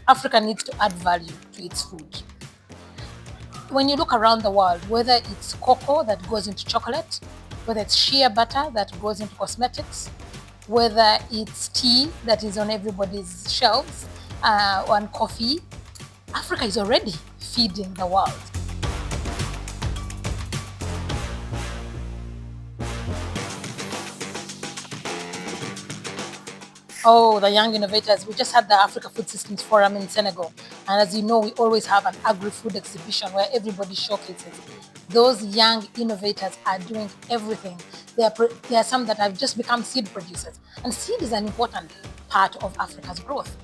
Africa needs to add value to its food. When you look around the world, whether it's cocoa that goes into chocolate, whether it's shea butter that goes into cosmetics, whether it's tea that is on everybody's shelves, and coffee, Africa is already feeding the world. Oh, the young innovators. We just had the Africa Food Systems Forum in Senegal. And as you know, we always have an agri-food exhibition where everybody showcases. Those young innovators are doing everything. There are some that have just become seed producers. And seed is an important part of Africa's growth.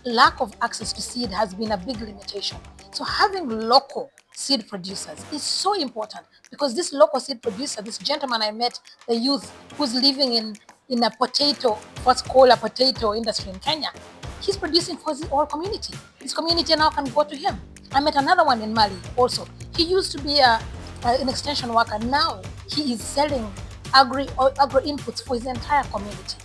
Lack of access to seed has been a big limitation. So having local seed producers is so important, because this local seed producer, this gentleman I met, the youth who's living in a potato, what's called a potato industry in Kenya, he's producing for his whole community. His community now can go to him. I met another one in Mali also. He used to be an extension worker. Now he is selling agro inputs for his entire community.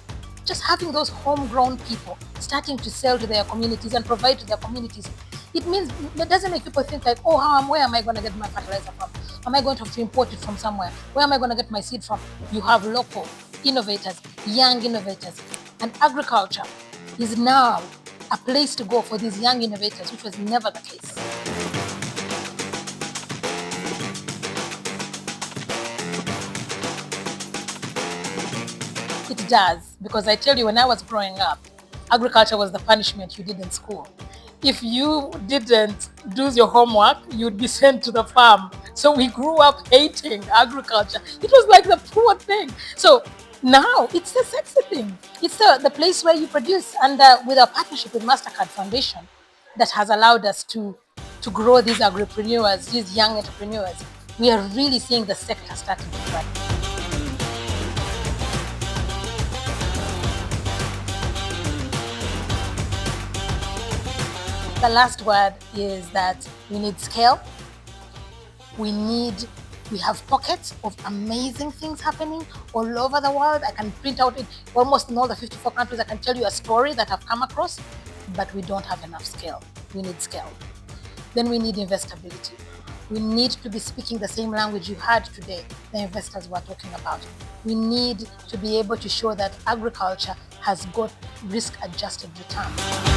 Just having those homegrown people starting to sell to their communities and provide to their communities, it doesn't make people think like, oh, where am I going to get my fertilizer from? Am I going to have to import it from somewhere? Where am I going to get my seed from? You have local innovators, young innovators, and agriculture is now a place to go for these young innovators, which was never the case. It does, because I tell you, when I was growing up, agriculture was the punishment you did in school. If you didn't do your homework, you'd be sent to the farm. So we grew up hating agriculture. It was like the poor thing. So now it's the sexy thing. It's the place where you produce. And with our partnership with MasterCard Foundation, that has allowed us to grow these agripreneurs, these young entrepreneurs, we are really seeing the sector starting to thrive. The last word is that we need scale. We have pockets of amazing things happening all over the world. I can print out in almost in all the 54 countries. I can tell you a story that I've come across, but we don't have enough scale. We need scale. Then we need investability. We need to be speaking the same language you had today, the investors were talking about. We need to be able to show that agriculture has got risk-adjusted returns.